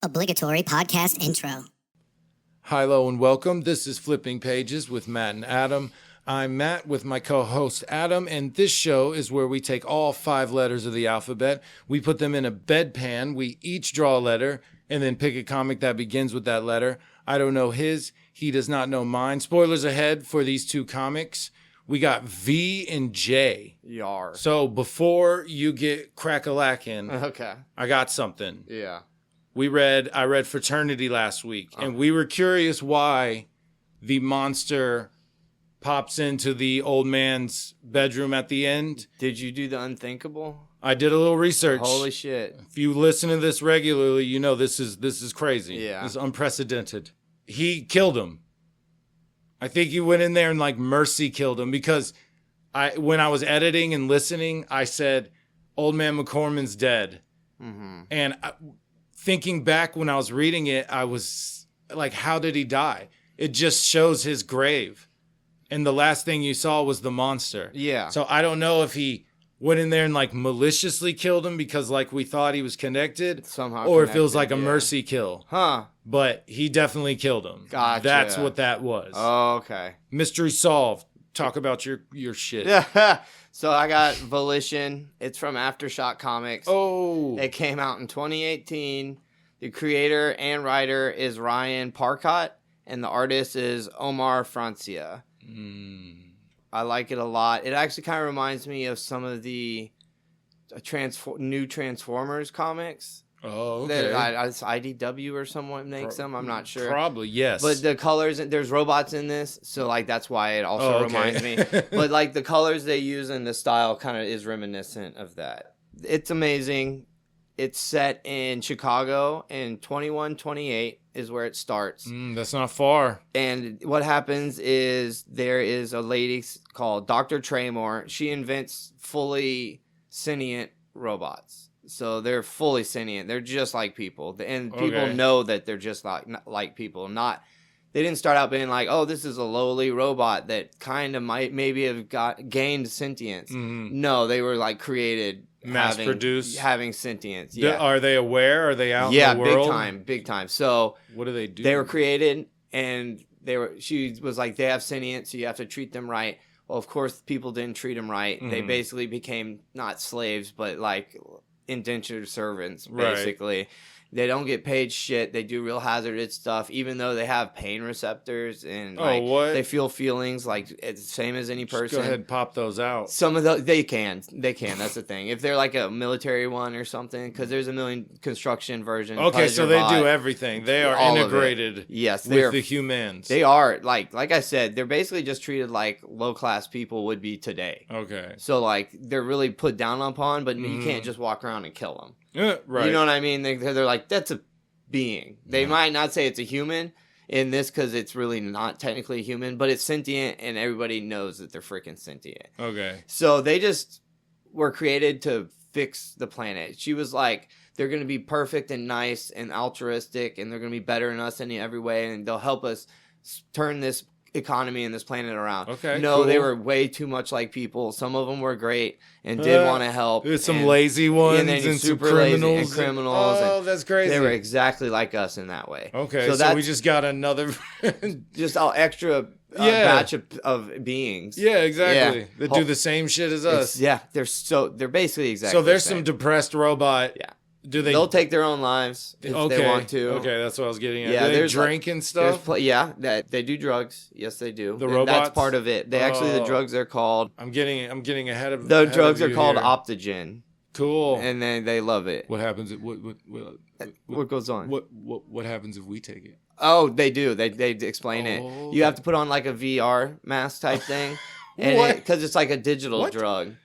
Obligatory podcast intro. Hi, hello, and welcome. This is Flipping Pages with Matt and Adam. I'm Matt with my co-host Adam, and this show is where we take all 5 letters of the alphabet, we put them in a bedpan, we each draw a letter, and then pick a comic that begins with that letter. I don't know his, he does not know mine. Spoilers ahead for these 2 comics. We got V and J. Yar. So before you get crack-a-lackin', Okay. I got something. Yeah. I read Fraternity last week, and we were curious why the monster pops into the old man's bedroom at the end. Did you do the unthinkable? I did a little research. Holy shit. If you listen to this regularly, you know this is crazy. Yeah. This is unprecedented. He killed him. I think he went in there and mercy killed him, because when I was editing and listening, I said, Old Man McCorman's dead. Mm-hmm. And thinking back when I was reading it, I was like, how did he die? It just shows his grave. And the last thing you saw was the monster. Yeah. So I don't know if he went in there and maliciously killed him because we thought he was connected. Somehow or it feels connected, like a mercy kill. Huh. But he definitely killed him. Gotcha. That's what that was. Oh, okay. Mystery solved. Talk about your shit. Yeah. So I got Volition. It's from Aftershock Comics. Oh. It came out in 2018. The creator and writer is Ryan Parcott, and the artist is Omar Francia. I like it a lot. It actually kind of reminds me of some of the new Transformers comics. Oh, okay. It's IDW or someone makes them. I'm not sure. Probably, yes. But the colors, there's robots in this, so that's why it also reminds me. But the colors they use and the style kind of is reminiscent of that. It's amazing. It's set in Chicago, and 2128 is where it starts. That's not far. And what happens is there is a lady called Dr. Tremor. She invents fully sentient robots. So they're fully sentient. They're just like people. And people know that they're just like people. They didn't start out being like, oh, this is a lowly robot that kind of maybe have gained sentience. Mm-hmm. No, they were created. Mass-produced? Having sentience, yeah. Are they aware? Are they out in the world? Yeah, big time. So what do they do? They were created, and she was like, they have sentience, so you have to treat them right. Well, of course, people didn't treat them right. Mm-hmm. They basically became not slaves, but indentured servants, basically. Right. They don't get paid shit. They do real hazardous stuff, even though they have pain receptors and they feel feelings it's the same as any person. Just go ahead and pop those out. Some of those they can. That's the thing. If they're a military one or something, because there's a million construction versions. Okay, so they do everything. They are integrated. Yes, with the humans. They are like I said. They're basically just treated like low class people would be today. Okay. So they're really put down upon, but you can't just walk around and kill them. Right. You know what I mean? They're like, that's a being. They might not say it's a human in this because it's really not technically a human, but it's sentient, and everybody knows that they're freaking sentient. Okay. So they just were created to fix the planet. She was like, they're going to be perfect and nice and altruistic, and they're going to be better than us in every way, and they'll help us turn this economy and this planet around. Okay. No, cool. They were way too much like people. Some of them were great and did want to help. There's some lazy ones and some criminals. Oh, that's crazy. They were exactly like us in that way. Okay, so we just got another just all extra batch of beings. Yeah, exactly. That do the same shit as us. They're basically exactly. So there's some depressed robot. Yeah. They'll take their own lives if they want to. Okay, that's what I was getting at. Yeah, do they drink and stuff? They do drugs. Yes, they do. The robots? That's part of it. The drugs are called... I'm getting ahead of the drugs are called Optogen. Cool. And then they love it. What happens? What goes on? What happens if we take it? Oh, they do. They explain it. You have to put on a VR mask type thing. Because it's like a digital drug.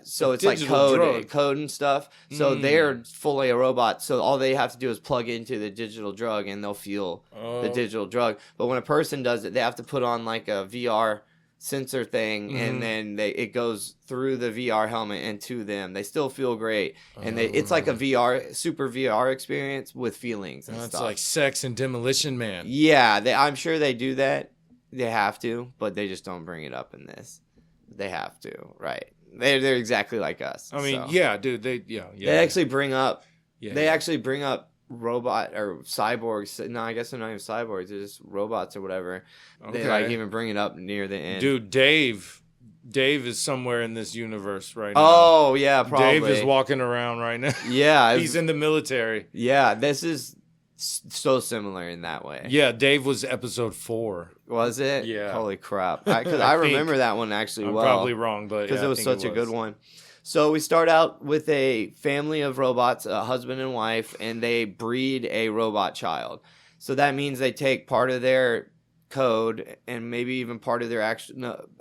So it's code and stuff. So they're fully a robot. So all they have to do is plug into the digital drug and they'll feel the digital drug. But when a person does it, they have to put on a VR sensor thing, and then it goes through the VR helmet and to them. They still feel great, and it's like a super VR experience with feelings and stuff. It's like Sex and Demolition Man. Yeah, I'm sure they do that. They have to, but they just don't bring it up in this. They have to, right? They're exactly like us. I mean, yeah, dude. They actually bring up robot or cyborgs. No, I guess they're not even cyborgs. They're just robots or whatever. Okay. They like even bring it up near the end. Dude, Dave is somewhere in this universe right now. Oh, yeah, probably. Dave is walking around right now. Yeah. He's in the military. Yeah, this is so similar in that way. Yeah, Dave was episode 4. Was it? Yeah. Holy crap. Because I remember that one actually I'm well. probably wrong, but because it was such a good one. So we start out with a family of robots, a husband and wife, and they breed a robot child. So that means they take part of their code and maybe even part of their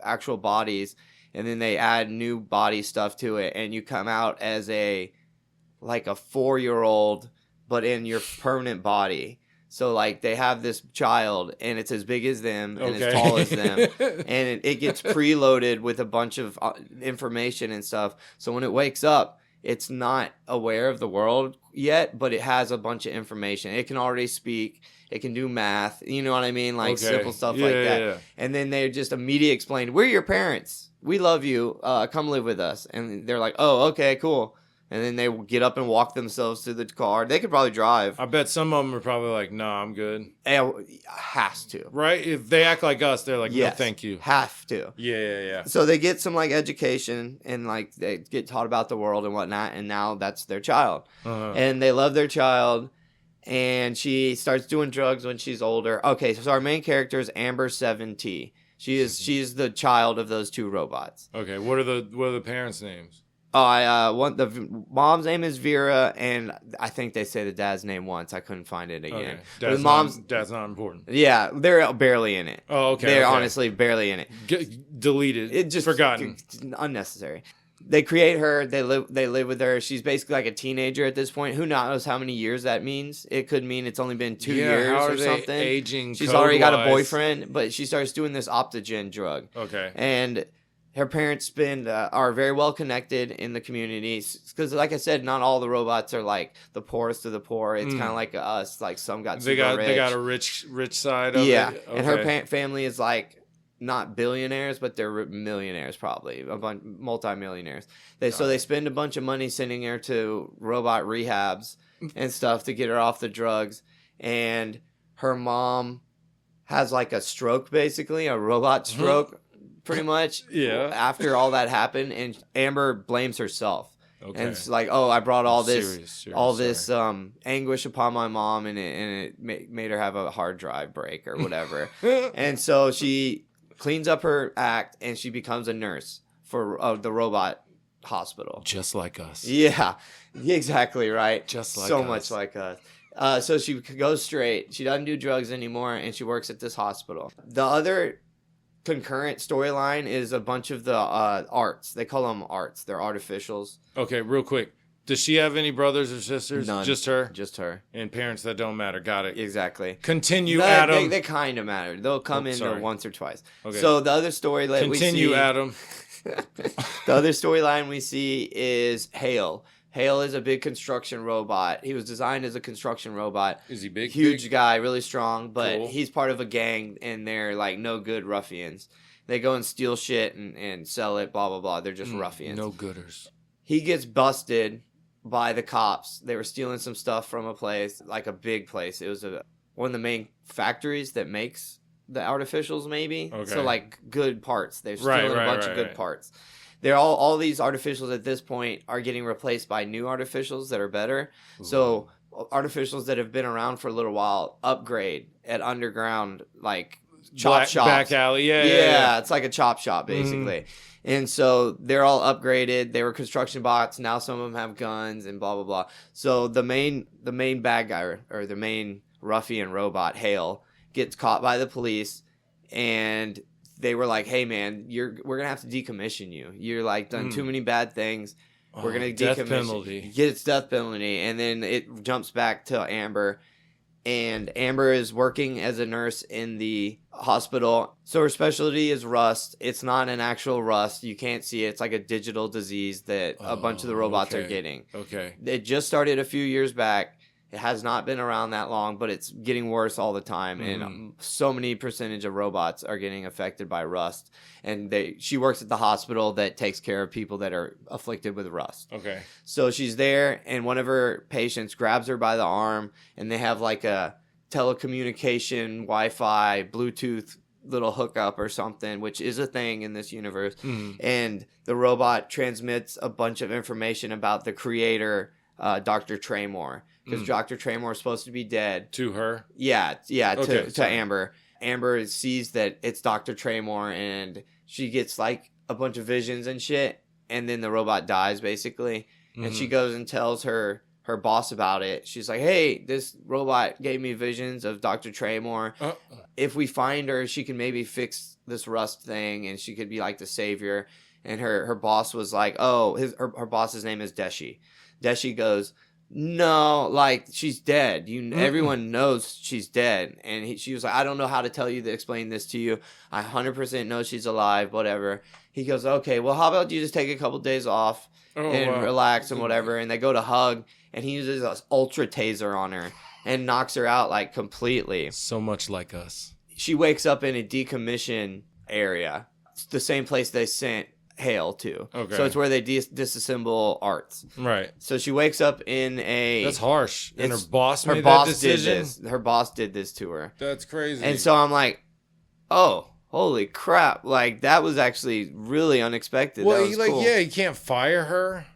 actual bodies, and then they add new body stuff to it, and you come out as a 4-year-old, but in your permanent body. So, like, they have this child, and it's as big as them and as tall as them. And it gets preloaded with a bunch of information and stuff. So when it wakes up, it's not aware of the world yet, but it has a bunch of information. It can already speak. It can do math. You know what I mean? Like, simple stuff like that. Yeah. And then they just immediately explain, we're your parents. We love you. Come live with us. And they're like, oh, okay, cool. And then they get up and walk themselves to the car. They could probably drive. I bet some of them are probably like, "Nah, I'm good." Has to. Right? If they act like us, they're like, yes, "No, thank you." Have to. Yeah. So they get some education and they get taught about the world and whatnot. And now that's their child, and they love their child. And she starts doing drugs when she's older. Okay, so our main character is AMBER-7T. She's the child of those 2 robots. Okay, what are the parents' names? Oh, I want the mom's name is Vera, and I think they say the dad's name once. I couldn't find it again. Okay. Dad's not important. Yeah, they're barely in it. Oh, okay. They're honestly barely in it. Deleted. It just forgotten. Unnecessary. They create her. They live with her. She's basically like a teenager at this point. Who knows how many years that means? It could mean it's only been 2 years or something. Aging. She's already got a boyfriend, but she starts doing this Optogen drug. Okay. And her parents are very well connected in the community because, like I said, not all the robots are like the poorest of the poor. It's kind of like us. Like some got they got a rich side of it. Yeah, okay. And her family is like not billionaires, but they're millionaires probably, multi-millionaires. So they spend a bunch of money sending her to robot rehabs and stuff to get her off the drugs. And her mom has like a stroke, basically a robot stroke. Pretty much, after all that happened, and Amber blames herself, and it's like, "Oh, I brought all this, anguish upon my mom, and it made her have a hard drive break or whatever." And so she cleans up her act, and she becomes a nurse for the robot hospital, just like us. Yeah, exactly right. Just like so us. much like us. So she goes straight. She doesn't do drugs anymore, and she works at this hospital. The other concurrent storyline is a bunch of the arts. They call them arts. They're artificials. Okay, real quick. Does she have any brothers or sisters? None. Just her? Just her. And parents that don't matter. Got it. Exactly. Continue, Adam. They kind of matter. They'll come in once or twice. Okay. So the other story that we see... Continue, Adam. The other storyline we see is HALE. HALE is a big construction robot. He was designed as a construction robot. Is he big? Huge guy, really strong, but cool. He's part of a gang, and they're like no good ruffians. They go and steal shit and sell it, blah, blah, blah. They're just ruffians. No gooders. He gets busted by the cops. They were stealing some stuff from a place, like a big place. It was one of the main factories that makes the artificials, maybe. Okay. So, like, good parts. They're stealing a bunch of good parts. They're all these artificials at this point are getting replaced by new artificials that are better. Ooh. So artificials that have been around for a little while upgrade at underground, like chop shops. Back alley, yeah. It's like a chop shop basically. And so they're all upgraded. They were construction bots. Now some of them have guns and blah blah blah. So the main bad guy or the main ruffian robot HALE gets caught by the police, and they were like, "Hey man, we're gonna have to decommission you. You're like done too many bad things. We're gonna decommission you. Get its death penalty." And then it jumps back to Amber, and Amber is working as a nurse in the hospital. So her specialty is rust. It's not an actual rust. You can't see it. It's like a digital disease that a bunch of the robots are getting. Okay. It just started a few years back, It has not been around that long, but it's getting worse all the time. And so many percentage of robots are getting affected by rust. And she works at the hospital that takes care of people that are afflicted with rust. Okay. So she's there, and one of her patients grabs her by the arm, and they have like a telecommunication, Wi-Fi, Bluetooth little hookup or something, which is a thing in this universe. And the robot transmits a bunch of information about the creator, Dr. Tremor, because Dr. Tremor is supposed to be dead. To her? Yeah, Okay, to Amber. Amber sees that it's Dr. Tremor, and she gets like a bunch of visions and shit, and then the robot dies basically. And she goes and tells her boss about it. She's like, hey, this robot gave me visions of Dr. Tremor. If we find her, she can maybe fix this rust thing, and she could be like the savior. And her boss was like, oh, her boss's name is Deshi. Deshi goes, no, like, she's dead. Everyone knows she's dead. And she was like, I don't know how to explain this to you. I 100% know she's alive, whatever. He goes, okay, well, how about you just take a couple days off and relax and whatever. And they go to hug, and he uses an ultra taser on her and knocks her out like completely. So much like us. She wakes up in a decommission area. It's the same place they sent HALE to. Okay. So it's where they disassemble arts. Right. So she wakes up in a... That's harsh. And her boss made that decision? Her boss did this to her. That's crazy. And so I'm like, oh, holy crap. Like, that was actually really unexpected. Well, cool. you can't fire her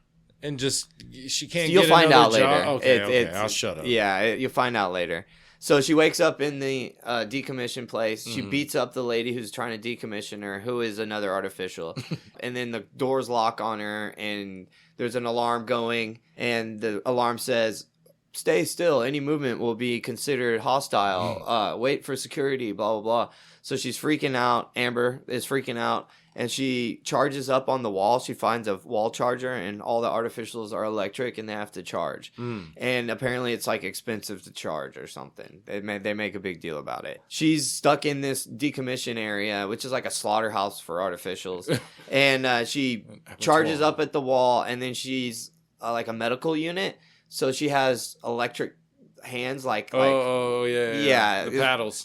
and just... She can't You'll get find out job. later. Okay, I'll shut up. Yeah, you'll find out later. So she wakes up in the decommission place. She beats up the lady who's trying to decommission her, who is another artificial. And then the doors lock on her, and there's an alarm going, and the alarm says, stay still. Any movement will be considered hostile. Wait for security, blah, blah, blah. So she's freaking out. Amber is freaking out. And she charges up on the wall. She finds a wall charger, and all the artificials are electric, and they have to charge. And apparently it's like expensive to charge or something. They make a big deal about it. She's stuck in this decommission area, which is like a slaughterhouse for artificials. And she charges up at the wall, and then she's like a medical unit. So she has electric hands like the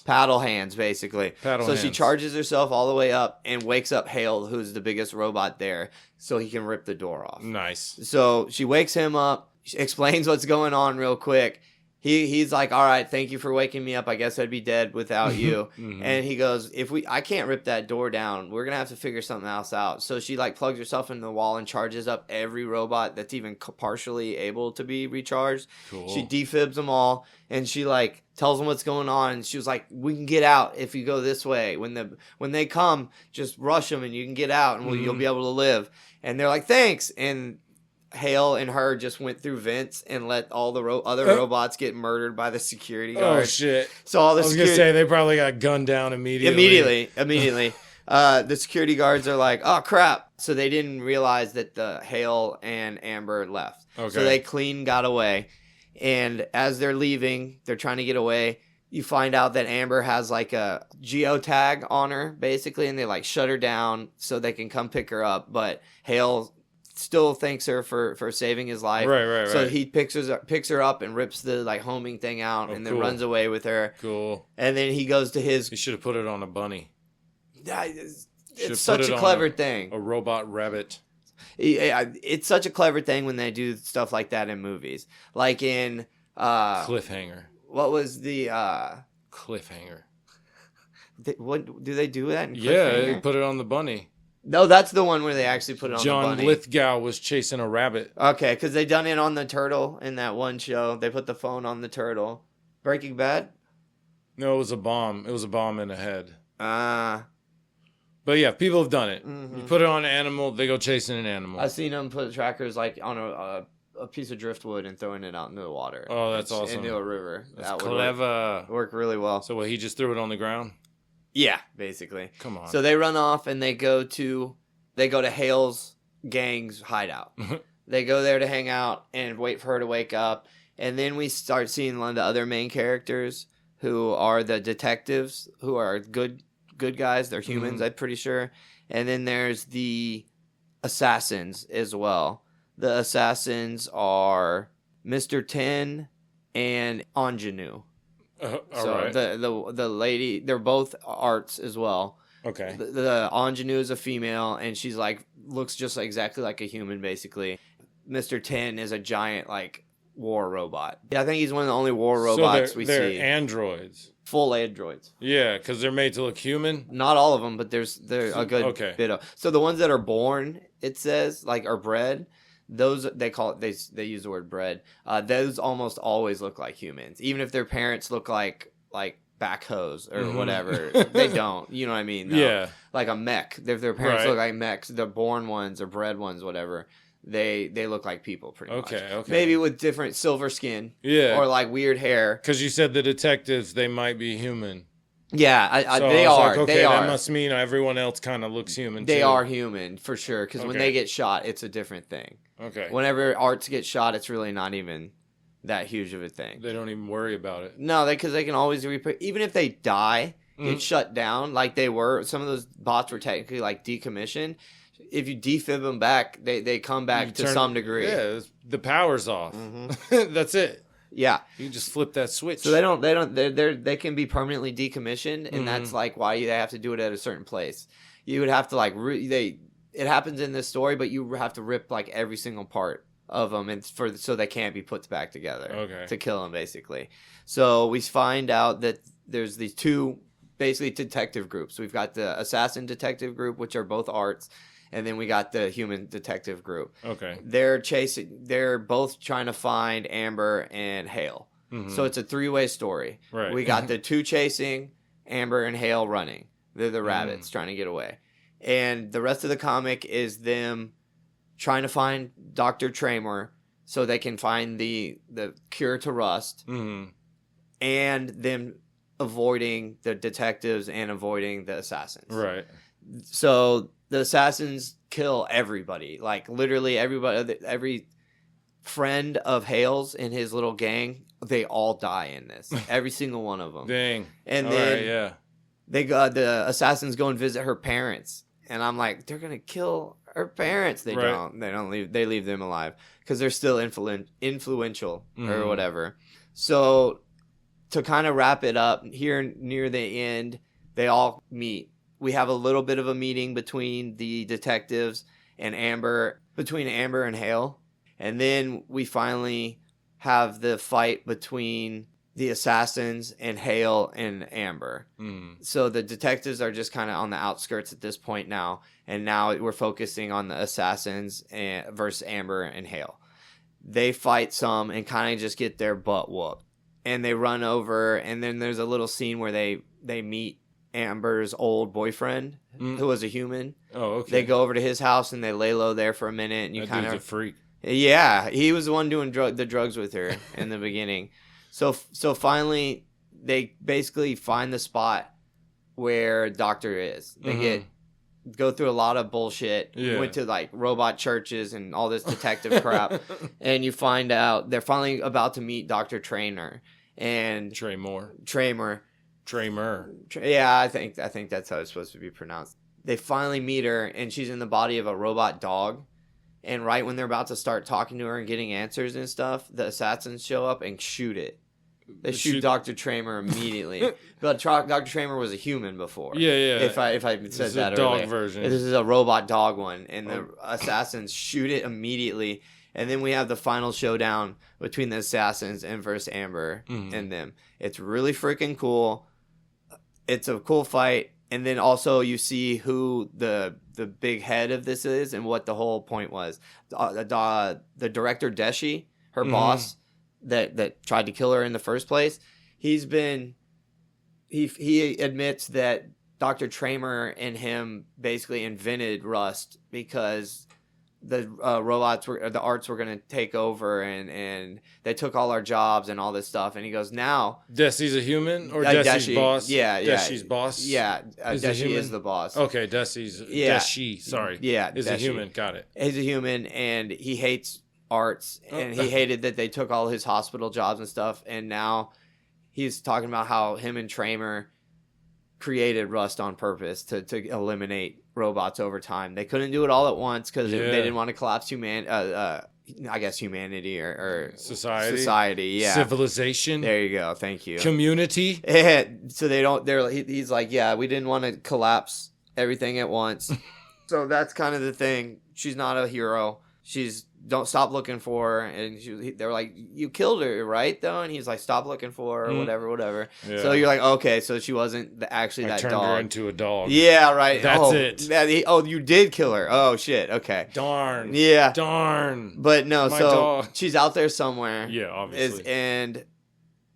paddle hands basically. She charges herself all the way up and wakes up HALE, who's the biggest robot there, so he can rip the door off. Nice. So she wakes him up, she explains what's going on real quick. He's like, all right, thank you for waking me up. I guess I'd be dead without you. And he goes, I can't rip that door down. We're going to have to figure something else out. So she like plugs herself into the wall and charges up every robot that's even partially able to be recharged. Cool. She defibs them all, and she like tells them what's going on. And she was like, we can get out if you go this way. When they come, just rush them and you can get out, and you'll be able to live. And they're like, thanks. And HALE and her just went through vents and let all the other robots get murdered by the security guards. Oh, shit. So all the I was going to say, they probably got gunned down immediately. Immediately. The security guards are like, oh, crap. So they didn't realize that the HALE and Amber left. Okay. So they got away. And as they're leaving, they're trying to get away. You find out that Amber has like a geotag on her, basically, and they like shut her down so they can come pick her up. But HALE still thanks her for saving his life. Right. So he picks her up and rips the like homing thing out, and then runs away with her. Cool. And then he goes to his... He should have put it on a bunny. It's such a clever thing. A robot rabbit. It's such a clever thing when they do stuff like that in movies. Like in... Cliffhanger. What was the... Cliffhanger. What do they do that in Cliffhanger? Yeah, they put it on the bunny. No, that's the one where they actually put it on the bunny. John Lithgow was chasing a rabbit. Okay, because they done it on the turtle in that one show. They put the phone on the turtle. Breaking Bad? No, it was a bomb. It was a bomb in the head. But yeah, people have done it. Mm-hmm. You put it on an animal, they go chasing an animal. I've seen them put trackers like on a piece of driftwood and throwing it out into the water. Oh, that's awesome. Into a river. That's clever. Work really well. So he just threw it on the ground? Yeah, basically. Come on. So they run off and they go to HALE's gang's hideout. They go there to hang out and wait for her to wake up. And then we start seeing one of the other main characters who are the detectives, who are good guys. They're humans, I'm pretty sure. And then there's the assassins as well. The assassins are Mr. 10 and Ingenue. All So right. the lady, they're both arts as well. Okay. The Ingenue is a female, and she's like looks just exactly like a human, basically. Mr. 10 is a giant like war robot. Yeah, I think he's one of the only war robots we they're see. Androids. Full androids. Yeah, because they're made to look human. Not all of them, but there's a good bit of. So the ones that are born, it says, like are bred. Those they call it. They use the word bred. Those almost always look like humans, even if their parents look like backhoes or whatever. They don't. You know what I mean? No. Yeah. Like a mech. If their parents look like mechs, the born ones or bred ones, whatever. They look like people pretty much. Okay. Maybe with different silver skin. Yeah. Or like weird hair. Because you said the detectives, they might be human. Yeah, so they are. Like, okay, they are. That must mean everyone else kind of looks human, They too. are human, for sure. Because when they get shot, it's a different thing. Okay. Whenever arts get shot, it's really not even that huge of a thing. They don't even worry about it. No, because they can always even if they die, get shut down, like they were. Some of those bots were technically like decommissioned. If you defib them back, they come back to some degree. Yeah, the power's off. That's it. Yeah, you just flip that switch. So they can be permanently decommissioned, and that's like why they have to do it at a certain place. You would have to like it happens in this story, but you have to rip like every single part of them, and so they can't be put back together to kill them, basically. So we find out that there's these two basically detective groups. We've got the assassin detective group, which are both arts. And then we got the human detective group. Okay. They're both trying to find Amber and Hale. So it's a three-way story. Right. We got the two chasing, Amber and Hale running. They're the rabbits trying to get away. And the rest of the comic is them trying to find Dr. Tramer so they can find the cure to rust. And them avoiding the detectives and avoiding the assassins. Right. So the assassins kill everybody, like literally everybody, every friend of Hale's in his little gang, they all die in this. Every single one of them. Dang. And all then the assassins go and visit her parents, and I'm like, they're gonna kill her parents. They don't. They don't leave. They leave them alive because they're still influential or whatever. So to kind of wrap it up here near the end, they all meet. We have a little bit of a meeting between the detectives and between Amber and Hale. And then we finally have the fight between the assassins and Hale and Amber. So the detectives are just kind of on the outskirts at this point now. And now we're focusing on the assassins versus Amber and Hale. They fight some and kind of just get their butt whooped. And they run over, and then there's a little scene where they meet Amber's old boyfriend, who was a human. Oh, okay. They go over to his house and they lay low there for a minute, and you kind of a freak. Yeah, he was the one doing the drugs with her in the beginning. So finally, they basically find the spot where Doctor is. They go through a lot of bullshit. Yeah. Went to like robot churches and all this detective crap, and you find out they're finally about to meet Dr. Tramer and Tramer. Yeah, I think that's how it's supposed to be pronounced. They finally meet her, and she's in the body of a robot dog. And right when they're about to start talking to her and getting answers and stuff, the assassins show up and shoot it. They shoot Dr. Tramer immediately. But Dr. Tramer was a human before. Yeah. If I said that earlier. Dog version. This is a robot dog one, and the assassins shoot it immediately. And then we have the final showdown between the assassins and versus Amber and them. It's really freaking cool. It's a cool fight. And then also you see who the big head of this is and what the whole point was. The director Deshi, her boss that tried to kill her in the first place, he admits that Dr. Tramer and him basically invented Rust because the arts were going to take over and they took all our jobs and all this stuff. And he goes, now Desi's a human or Desi's boss? Yeah. Deshi's boss? Yeah. Deshi is the boss. Okay. Deshi, sorry. Yeah. Is Deshi. A human. Got it. He's a human and he hates arts and he hated that they took all his hospital jobs and stuff. And now he's talking about how him and Tramer created Rust on purpose to eliminate robots over time. They couldn't do it all at once because they didn't want to collapse I guess humanity or society, yeah, civilization. There you go. Thank you. Community. So they don't. He's like, yeah, we didn't want to collapse everything at once. So that's kind of the thing. She's not a hero. Don't stop looking for her. And they're like, you killed her, right? Though, and he's like, stop looking for her, whatever. Yeah. So you're like, okay, so she wasn't actually that dog. I turned her into a dog. Yeah, right. That's it. You did kill her. Oh shit. Okay. Darn. Yeah. Darn. But no, My so dog. She's out there somewhere. Yeah, obviously. And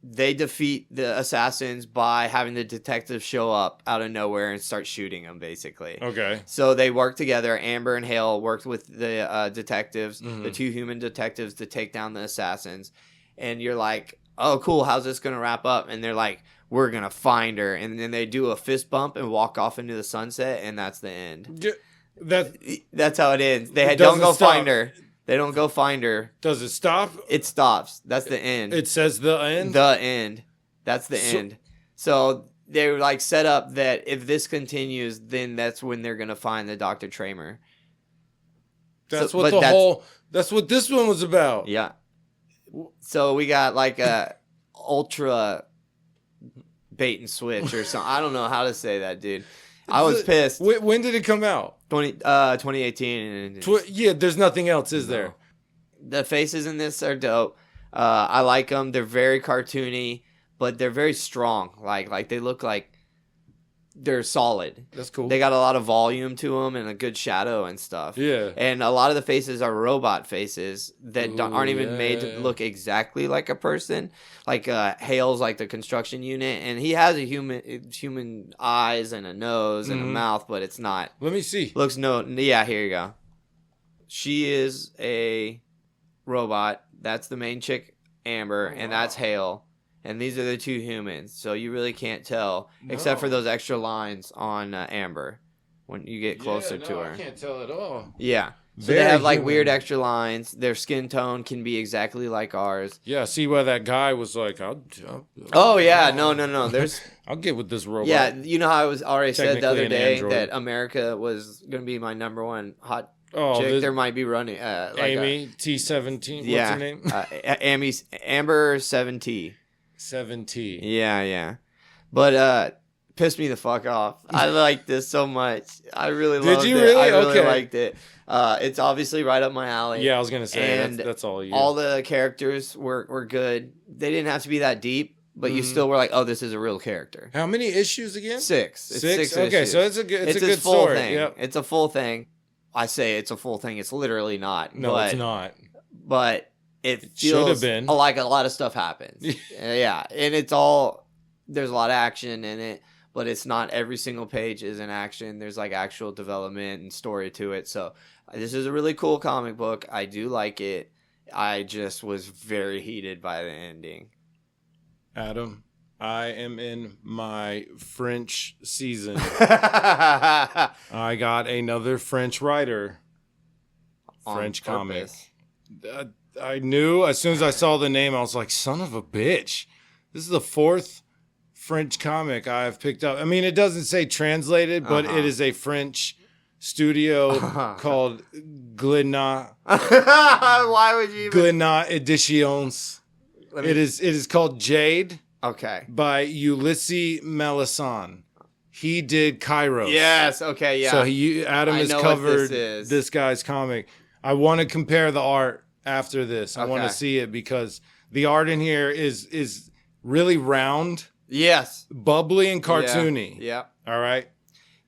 they defeat the assassins by having the detectives show up out of nowhere and start shooting them, basically. Okay. So they worked together. Amber and Hale worked with the detectives, the two human detectives, to take down the assassins. And you're like, oh, cool. How's this going to wrap up? And they're like, we're going to find her. And then they do a fist bump and walk off into the sunset, and that's the end. That's how it ends. They don't go find her. They don't go find her. Does it stop? It stops. That's the end. It says the end? The end. That's the end. So they're like set up that if this continues, then that's when they're going to find the Dr. Tramer. That's what this one was about. Yeah. So we got like a ultra bait and switch or something. I don't know how to say that, dude. I was pissed. When did it come out? 2018. Yeah, there's nothing else, is there? The faces in this are dope. I like them. They're very cartoony, but they're very strong. Like they look like they're solid. That's cool. They got a lot of volume to them and a good shadow and stuff. Yeah. And a lot of the faces are robot faces that aren't even made to look exactly like a person. Like Hale's like the construction unit, and he has a human eyes and a nose and a mouth, but it's not. Let me see. Yeah, here you go. She is a robot. That's the main chick, Amber, and that's Hale. And these are the two humans, so you really can't tell, except for those extra lines on Amber when you get closer to her. I can't tell at all. Yeah. So they have like weird extra lines. Their skin tone can be exactly like ours. Yeah, see why that guy was like, No. There's I'll get with this robot. Yeah, you know how I was already said the other day that America was going to be my number one hot chick. There might be running Amy T17. Yeah, what's her name? Amber-7T. 7T. Yeah. But pissed me the fuck off. I liked this so much. I really loved it. Did you really? I really liked it. It's obviously right up my alley. Yeah, I was gonna say and that's all you. All the characters were good. They didn't have to be that deep, but you still were like, oh, this is a real character. How many issues again? 6. It's 6 okay, issues. so it's a good full story. thing. Yep. It's a full thing. I say it's a full thing. It's literally not. No, it's not. But it feels should have been. Like a lot of stuff happens. Yeah, and it's all, there's a lot of action in it, but it's not every single page is an action. There's like actual development and story to it. So this is a really cool comic book. I do like it. I just was very heated by the ending. Adam, I am in my French season. I got another French writer. French comic. I knew as soon as I saw the name, I was like, son of a bitch. This is the 4th French comic I've picked up. I mean, it doesn't say translated, but it is a French studio called Glénat. Why would you even... Glénat Editions. It is called Jade. Okay. By Ulysses Melisson. He did Kairos. Yes, okay, yeah. So Adam has covered this guy's comic. I want to compare the art after this. I want to see it because the art in here is really round. Yes. Bubbly and cartoony. Yeah. All right.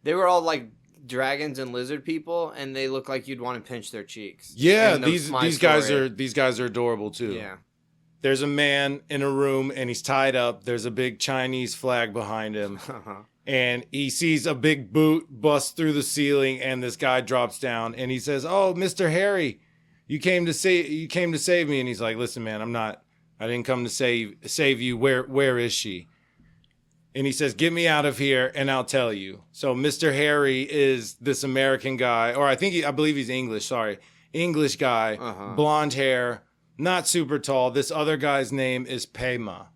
They were all like dragons and lizard people, and they look like you'd want to pinch their cheeks. Yeah, these guys are adorable too. Yeah. There's a man in a room and he's tied up. There's a big Chinese flag behind him. And he sees a big boot bust through the ceiling and this guy drops down and he says, "Oh, Mr. Harry, you came to save me." And he's like, "Listen, man, I didn't come to save you. Where is she?" And he says, "Get me out of here and I'll tell you." So Mr. Harry is this American guy, or I believe he's English. Sorry. English guy, blonde hair, not super tall. This other guy's name is Pema.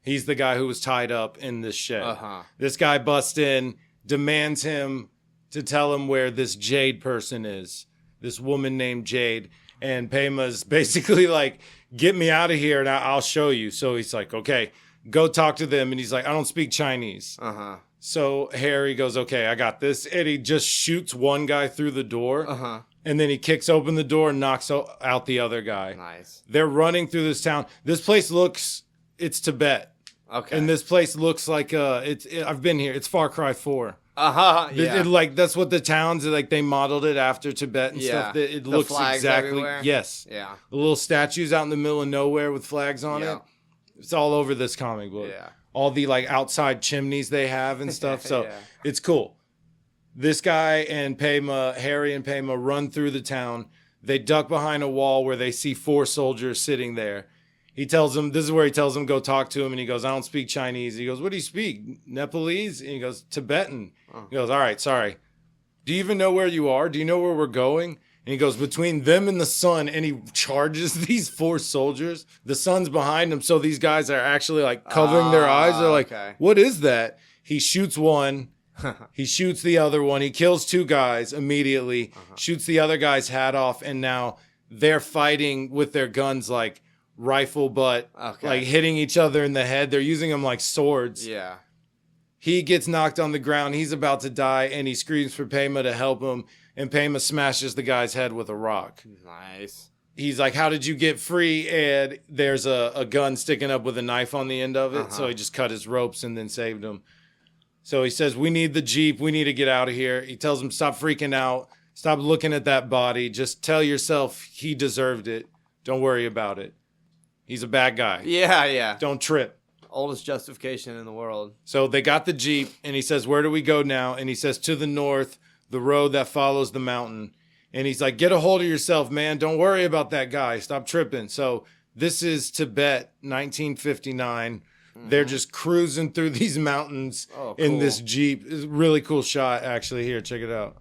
He's the guy who was tied up in this shed. This guy busts in, demands him to tell him where this Jade person is. This woman named Jade. And Pema's basically like, get me out of here and I'll show you. So he's like, okay, go talk to them. And he's like, I don't speak Chinese. Uh-huh. So Harry goes, okay, I got this. And he just shoots one guy through the door. Uh-huh. And then he kicks open the door and knocks out the other guy. Nice. They're running through this town. This place it's Tibet. Okay. And this place looks like, I've been here. It's Far Cry 4. Uh-huh, yeah. Like, that's what the towns, like, they modeled it after Tibet and stuff. It looks exactly. Everywhere. Yes. Yeah. The little statues out in the middle of nowhere with flags on it. It's all over this comic book. Yeah. All the, like, outside chimneys they have and stuff. So it's cool. This guy and Harry and Pema run through the town. They duck behind a wall where they see 4 soldiers sitting there. He tells them, this is where he tells them, go talk to him. And he goes, I don't speak Chinese. He goes, what do you speak? Nepalese? And he goes, Tibetan. He goes, all right, sorry. Do you even know where you are? Do you know where we're going? And he goes, between them and the sun. And he charges these 4 soldiers. The sun's behind them. So these guys are actually like covering their eyes. They're like, what is that? He shoots one. He shoots the other one. He kills 2 guys immediately, shoots the other guy's hat off. And now they're fighting with their guns like rifle butt, like hitting each other in the head. They're using them like swords. Yeah. He gets knocked on the ground. He's about to die, and he screams for Pema to help him. And Pema smashes the guy's head with a rock. Nice. He's like, how did you get free? And there's a gun sticking up with a knife on the end of it. So he just cut his ropes and then saved him. So he says, we need the Jeep. We need to get out of here. He tells him, stop freaking out. Stop looking at that body. Just tell yourself he deserved it. Don't worry about it. He's a bad guy. Yeah. Don't trip. Oldest justification in the world. So they got the Jeep, and he says, where do we go now? And he says, to the north, the road that follows the mountain. And he's like, get a hold of yourself, man. Don't worry about that guy. Stop tripping. So this is Tibet, 1959. They're just cruising through these mountains in this Jeep. It's a really cool shot, actually. Here, check it out.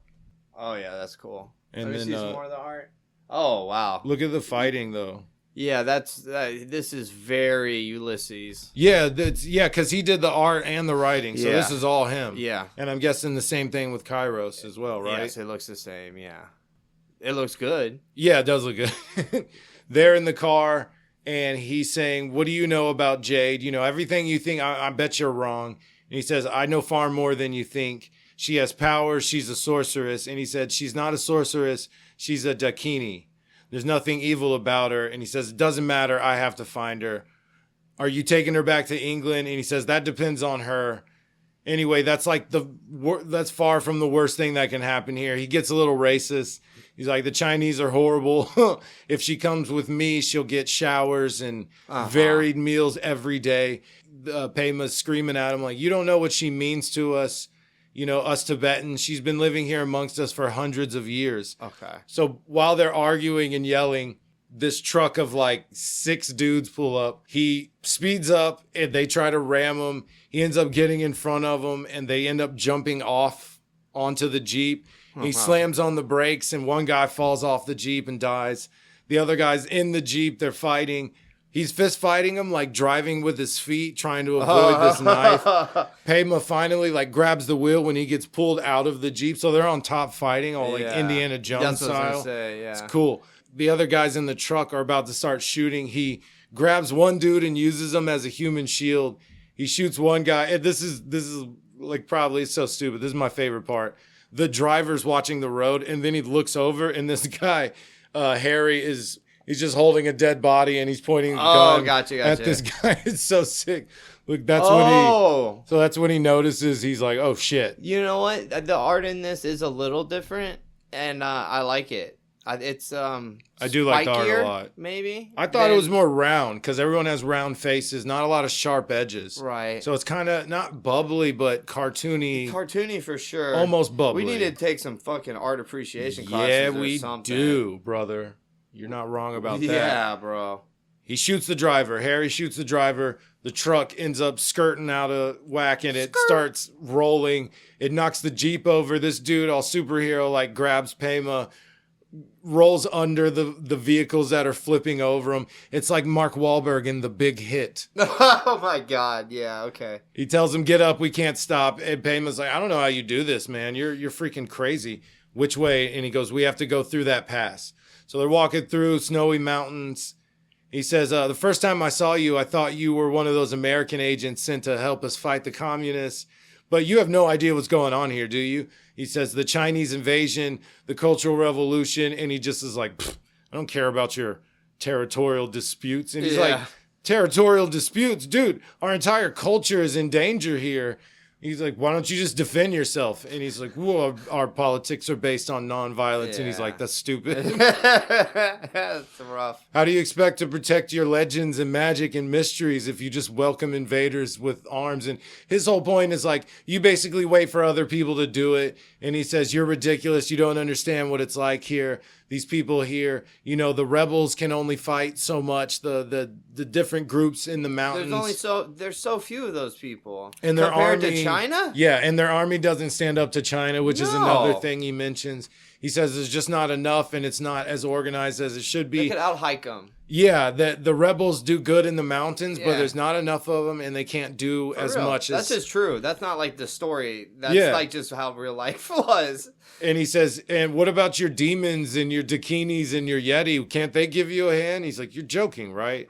Oh, yeah, that's cool. And Let me then see some more of the art. Oh, wow. Look at the fighting, though. Yeah, this is very Ulysses. Yeah, because he did the art and the writing, so this is all him. Yeah. And I'm guessing the same thing with Kairos as well, right? Yes, it looks the same, yeah. It looks good. Yeah, it does look good. They're in the car, and he's saying, what do you know about Jade? You know, everything you think, I bet you're wrong. And he says, I know far more than you think. She has powers. She's a sorceress. And he said, she's not a sorceress. She's a Dakini. There's nothing evil about her. And he says, it doesn't matter. I have to find her. Are you taking her back to England? And he says, that depends on her. Anyway, that's like that's far from the worst thing that can happen here. He gets a little racist. He's like, the Chinese are horrible. If she comes with me, she'll get showers and varied meals every day. Pema's screaming at him like, you don't know what she means to us. You know, us Tibetans. She's been living here amongst us for hundreds of years. Okay. So while they're arguing and yelling, this truck of like 6 dudes pull up. He speeds up and they try to ram him. He ends up getting in front of them and they end up jumping off onto the Jeep. He slams on the brakes and one guy falls off the Jeep and dies. The other guy's in the Jeep. They're fighting. He's fist fighting him, like driving with his feet, trying to avoid this knife. Pema finally like grabs the wheel when he gets pulled out of the Jeep. So they're on top fighting, all like Indiana Jones style. That's what I was gonna say, yeah. It's cool. The other guys in the truck are about to start shooting. He grabs one dude and uses him as a human shield. He shoots one guy. And this is like probably it's so stupid. This is my favorite part. The driver's watching the road, and then he looks over, and this guy, Harry, he's just holding a dead body, and he's pointing a gun at this guy. It's so sick. Look, that's when he notices. He's like, oh shit. You know what? The art in this is a little different, and I like it. It's I do like the art a lot. Maybe I thought it was more round because everyone has round faces, not a lot of sharp edges. Right. So it's kind of not bubbly, but cartoony. Cartoony for sure. Almost bubbly. We need to take some fucking art appreciation classes. Yeah, we do, brother. You're not wrong about that. Yeah, bro. He shoots the driver. Harry shoots the driver. The truck ends up skirting out of whack and it starts rolling. It knocks the Jeep over. This dude, all superhero, like grabs Pema, rolls under the vehicles that are flipping over him. It's like Mark Wahlberg in The Big Hit. Oh my God. Yeah. Okay. He tells him, get up. We can't stop. And Pema's like, I don't know how you do this, man. You're freaking crazy. Which way? And he goes, we have to go through that pass. So they're walking through snowy mountains. He says, the first time I saw you, I thought you were one of those American agents sent to help us fight the communists. But you have no idea what's going on here, do you? He says, the Chinese invasion, the Cultural Revolution. And he just is like, I don't care about your territorial disputes. And he's like, territorial disputes? Dude, our entire culture is in danger here. He's like, why don't you just defend yourself? And he's like, whoa, our politics are based on nonviolence. And he's like, that's stupid. That's rough. How do you expect to protect your legends and magic and mysteries if you just welcome invaders with arms? And his whole point is like, you basically wait for other people to do it. And he says, you're ridiculous. You don't understand what it's like here. These people here, you know, the rebels can only fight so much. The different groups in the mountains. There's so few of those people. And their compared army, to China? Yeah, and their army doesn't stand up to China, which is another thing he mentions. He says there's just not enough, and it's not as organized as it should be. They could out-hike them. Yeah, the rebels do good in the mountains, but there's not enough of them, and they can't do as much as... That's just true. That's not like the story. That's like just how real life was. And he says, and what about your demons and your dakinis and your yeti? Can't they give you a hand? He's like, you're joking, right?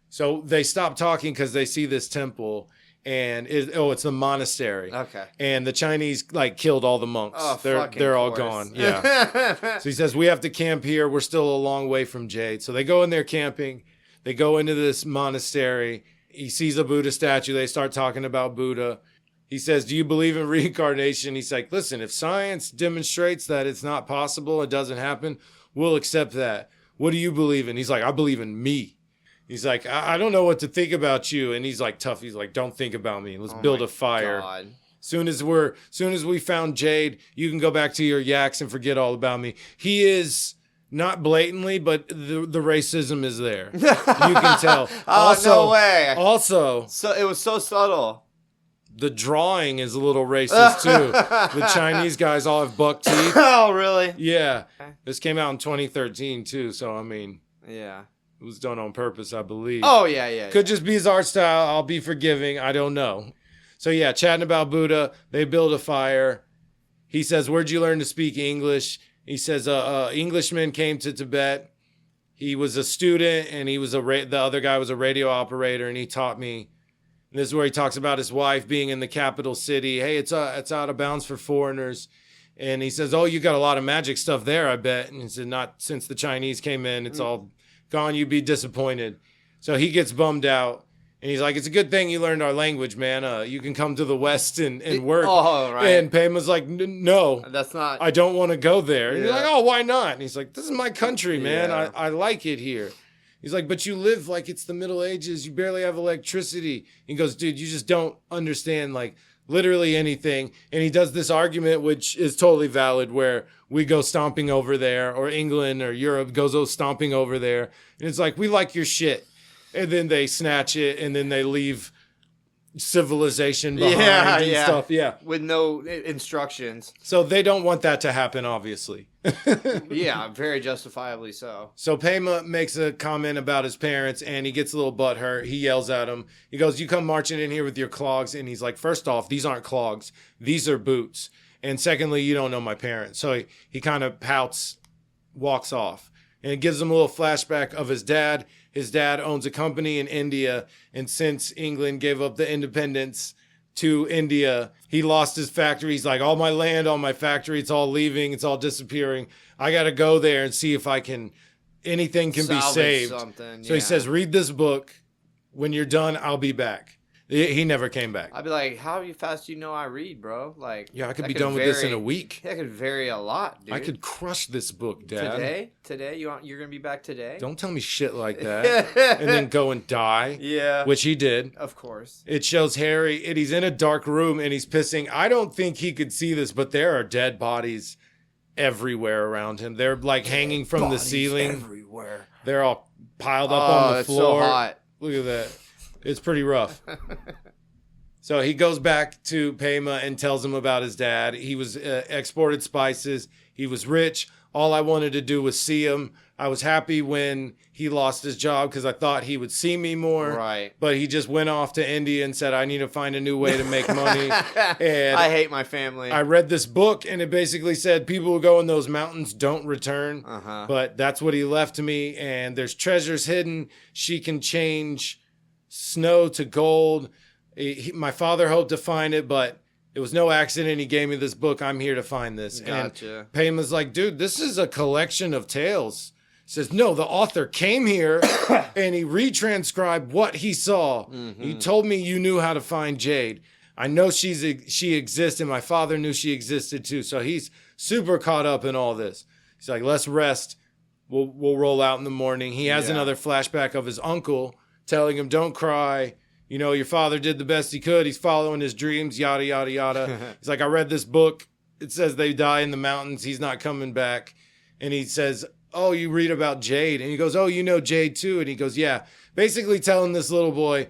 So they stop talking because they see this temple. And it's the monastery. Okay. And the Chinese like killed all the monks. Oh, they're all gone. Yeah. So he says we have to camp here. We're still a long way from Jade. So they go in there camping. They go into this monastery. He sees a Buddha statue. They start talking about Buddha. He says, "Do you believe in reincarnation?" He's like, "Listen, if science demonstrates that it's not possible, it doesn't happen, we'll accept that. What do you believe in?" He's like, "I believe in me." He's like, I don't know what to think about you. And he's like tough. He's like, don't think about me. Let's build a fire. God. Soon as we found Jade, you can go back to your yaks and forget all about me. He is not blatantly, but the racism is there. You can tell. No way. Also, so it was so subtle. The drawing is a little racist too. The Chinese guys all have buck teeth. Oh, really? Yeah. This came out in 2013 too. So, I mean. Yeah. It was done on purpose, I believe. Oh, yeah. Could just be his art style. I'll be forgiving. I don't know. So, yeah, chatting about Buddha. They build a fire. He says, where'd you learn to speak English? He says, Englishman came to Tibet. He was a student, and he was the other guy was a radio operator, and he taught me. And this is where he talks about his wife being in the capital city. Hey, it's out of bounds for foreigners. And he says, oh, you got a lot of magic stuff there, I bet. And he said, not since the Chinese came in. It's all gone. You'd be disappointed. So he gets bummed out. And he's like, it's a good thing you learned our language, man. You can come to the West and work. Oh, right. And Pema's like, no. That's not. I don't want to go there. And he's like, oh, why not? And he's like, this is my country, man. Yeah. I like it here. He's like, but you live like it's the Middle Ages. You barely have electricity. He goes, dude, you just don't understand, like, literally anything. And he does this argument, which is totally valid, where we go stomping over there, or England or Europe goes stomping over there. And it's like, we like your shit. And then they snatch it, and then they leave civilization behind and stuff. Yeah. With no instructions. So they don't want that to happen, obviously. Yeah, very justifiably so. So Pema makes a comment about his parents, and he gets a little butthurt. He yells at him. He goes, you come marching in here with your clogs. And he's like, first off, these aren't clogs. These are boots. And secondly, you don't know my parents. So he kind of pouts, walks off. And it gives him a little flashback of his dad. His dad owns a company in India. And since England gave up the independence to India, he lost his factory. He's like, all my land, all my factory, it's all leaving. It's all disappearing. I got to go there and see if anything can be saved. So he says, read this book. When you're done, I'll be back. He never came back. I'd be like, how fast do you know I read, bro? Like, yeah, I could be done with this in a week. That could vary a lot, dude. I could crush this book, Dad. Today, you're gonna be back today. Don't tell me shit like that, and then go and die. Yeah, which he did, of course. It shows Harry, and he's in a dark room, and he's pissing. I don't think he could see this, but there are dead bodies everywhere around him. They're like hanging from the ceiling. Everywhere. They're all piled up on the floor. So hot. Look at that. It's pretty rough. So he goes back to Pema and tells him about his dad. He was exported spices. He was rich. All I wanted to do was see him. I was happy when he lost his job because I thought he would see me more. Right. But he just went off to India and said, I need to find a new way to make money. And I hate my family. I read this book, and it basically said people who go in those mountains don't return. But that's what he left to me. And there's treasures hidden. She can change snow to gold. My father hoped to find it, but it was no accident. He gave me this book. I'm here to find this. Gotcha. And Payma's like, dude, this is a collection of tales. Says, no, the author came here and he retranscribed what he saw. He told me you knew how to find Jade. I know she exists, and my father knew she existed too. So he's super caught up in all this. He's like, let's rest. We'll roll out in the morning. He has another flashback of his uncle telling him, don't cry. You know, your father did the best he could. He's following his dreams, yada, yada, yada. He's like, I read this book. It says they die in the mountains. He's not coming back. And he says, oh, you read about Jade. And he goes, oh, you know Jade too. And he goes, yeah. Basically telling this little boy,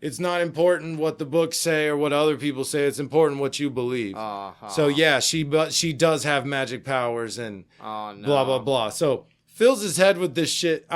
it's not important what the books say or what other people say. It's important what you believe. So yeah, she does have magic powers and blah, blah, blah. So fills his head with this shit.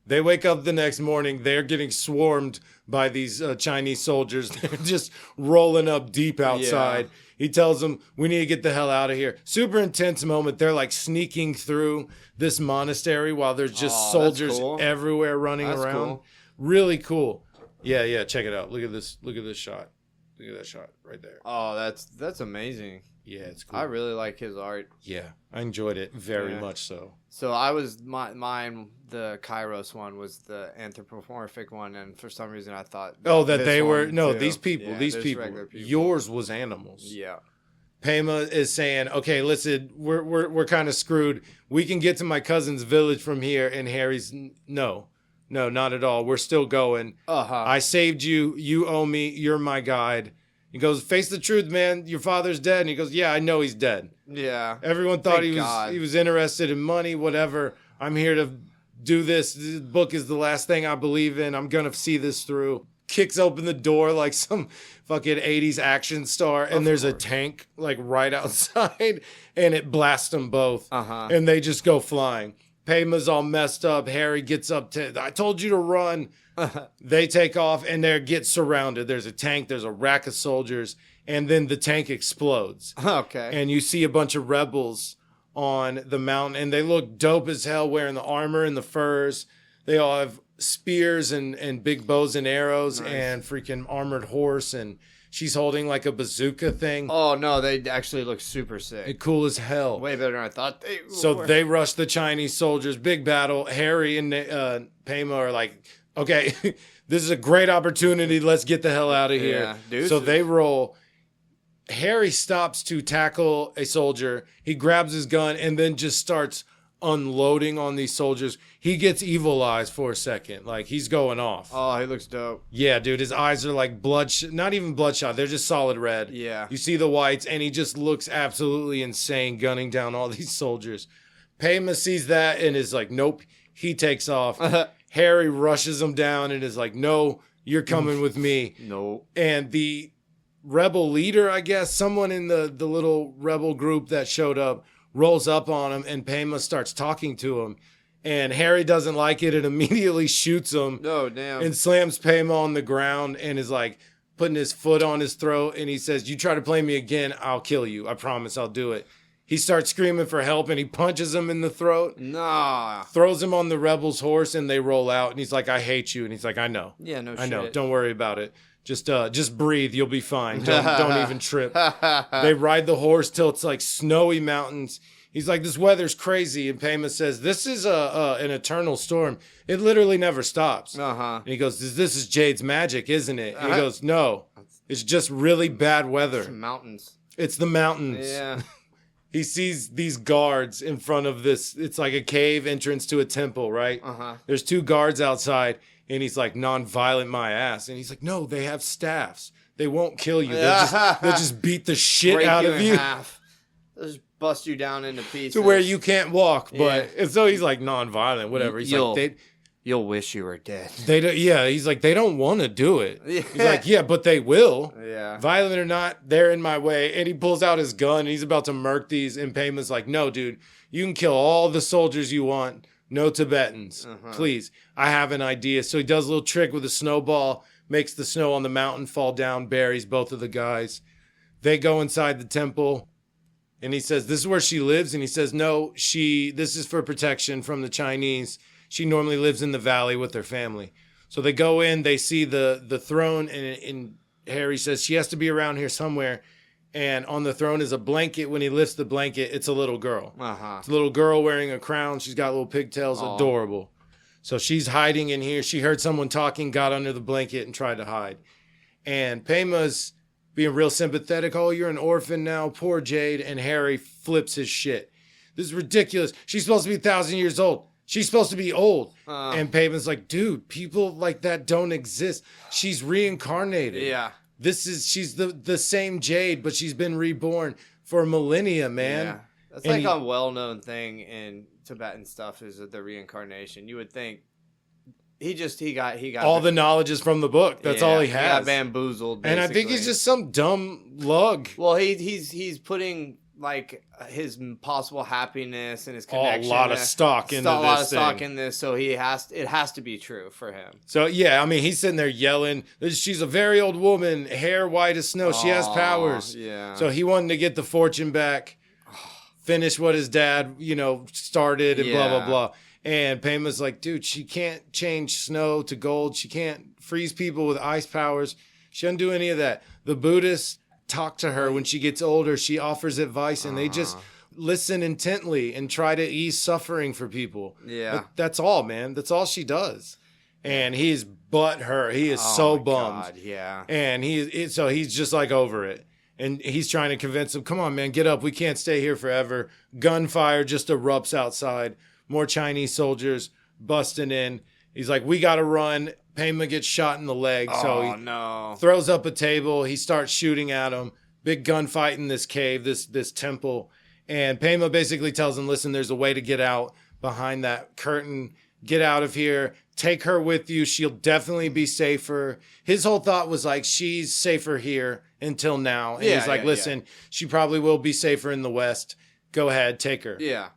They wake up the next morning. They're getting swarmed by these Chinese soldiers. They're just rolling up deep outside. Yeah. He tells them, we need to get the hell out of here. Super intense moment. They're like sneaking through this monastery while there's just soldiers everywhere running around. Cool. Really cool. Yeah. Check it out. Look at this. Look at this shot. Look at that shot right there. Oh, that's amazing. Yeah, it's cool. I really like his art. Yeah, I enjoyed it very much so. So I was mine. The Kairos one was the anthropomorphic one, and for some reason I thought that they were these people. Yours was animals. Yeah. Pema is saying, okay, listen, we're kind of screwed. We can get to my cousin's village from here, and Harry's no, not at all. We're still going. I saved you. You owe me. You're my guide. He goes, face the truth, man. Your father's dead. And he goes, yeah, I know he's dead. Yeah. Everyone thought he was interested in money, whatever. I'm here to do this. This book is the last thing I believe in. I'm going to see this through. Kicks open the door like some fucking 80s action star. And there's a tank like right outside. And it blasts them both. And they just go flying. Pema's all messed up. Harry gets up I told you to run. They take off and they get surrounded. There's a tank. There's a rack of soldiers. And then the tank explodes. Okay. And you see a bunch of rebels on the mountain. And they look dope as hell wearing the armor and the furs. They all have spears and big bows and arrows and freaking armored horse. And she's holding like a bazooka thing. Oh, no. They actually look super sick. Cool as hell. Way better than I thought they were. So they rush the Chinese soldiers. Big battle. Harry and Pema are like, okay, this is a great opportunity. Let's get the hell out of here. Dude. So they roll. Harry stops to tackle a soldier. He grabs his gun and then just starts unloading on these soldiers. He gets evil eyes for a second. Like, he's going off. Oh, he looks dope. Yeah, dude. His eyes are like bloodshot. Not even bloodshot. They're just solid red. Yeah. You see the whites, and he just looks absolutely insane gunning down all these soldiers. Pema sees that and is like, nope. He takes off. Harry rushes him down and is like, no, you're coming with me. No. And the rebel leader, I guess, someone in the little rebel group that showed up, rolls up on him, and Pema starts talking to him. And Harry doesn't like it and immediately shoots him. Oh, damn. And slams Pema on the ground and is like putting his foot on his throat. And he says, you try to play me again, I'll kill you. I promise I'll do it. He starts screaming for help and he punches him in the throat. Nah. Throws him on the rebel's horse and they roll out. And he's like, I hate you. And he's like, I know. Yeah, no shit. I know. Don't worry about it. Just breathe. You'll be fine. Don't even trip. They ride the horse till it's like snowy mountains. He's like, this weather's crazy. And Pema says, this is an eternal storm. It literally never stops. And he goes, this is Jade's magic, isn't it? And he goes, no, it's just really bad weather. Mountains. It's the mountains. Yeah. He sees these guards in front of this. It's like a cave entrance to a temple, right? There's two guards outside. And he's like, non-violent my ass. And he's like, no, they have staffs. They won't kill you. They'll just beat the shit break out you of in you. Half. They'll just bust you down into pieces. To where you can't walk. But and so he's like non-violent, whatever. He's like, You'll wish you were dead. He's like, they don't want to do it. He's like, yeah, but they will. Yeah. Violent or not, they're in my way. And he pulls out his gun and he's about to murk these. And Payman's like, no, dude, you can kill all the soldiers you want. No Tibetans. Please. I have an idea. So he does a little trick with a snowball, makes the snow on the mountain fall down, buries both of the guys. They go inside the temple. And he says, this is where she lives. And he says, no, this is for protection from the Chinese. She normally lives in the valley with her family. So they go in, they see the throne, and Harry says she has to be around here somewhere. And on the throne is a blanket. When he lifts the blanket, it's a little girl. It's a little girl wearing a crown. She's got little pigtails. Aww. Adorable. So she's hiding in here. She heard someone talking, got under the blanket, and tried to hide. And Payma's being real sympathetic. Oh, you're an orphan now. Poor Jade. And Harry flips his shit. This is ridiculous. She's supposed to be 1,000 years old. She's supposed to be old. And Payman's like, dude, people like that don't exist. She's reincarnated. Yeah. She's the same Jade, but she's been reborn for millennia, man. Yeah. That's like a well-known thing in Tibetan stuff is the reincarnation. You would think he got all the knowledge is from the book. That's all he has. He got bamboozled, basically. And I think he's just some dumb lug. Well, he's putting like his possible happiness and his connection. A lot of stock into this. A lot of stock in this, so it has to be true for him. So yeah, I mean, he's sitting there yelling. She's a very old woman, hair white as snow. She has powers. Yeah. So he wanted to get the fortune back, finish what his dad, started, and blah blah blah. And Payma's like, dude, she can't change snow to gold. She can't freeze people with ice powers. She doesn't do any of that. The Buddhists talk to her when she gets older. She offers advice, and they just listen intently and try to ease suffering for people. Yeah. But that's all, man. That's all she does. And he's butthurt. He is so bummed. God, yeah. And so he's just like over it. And he's trying to convince him, come on, man, get up. We can't stay here forever. Gunfire just erupts outside. More Chinese soldiers busting in. He's like, we got to run. Payma gets shot in the leg. So he throws up a table. He starts shooting at him. Big gunfight in this cave, this temple. And Payma basically tells him, listen, there's a way to get out behind that curtain. Get out of here. Take her with you. She'll definitely be safer. His whole thought was like, she's safer here until now. And he's like, listen, she probably will be safer in the West. Go ahead, take her. Yeah.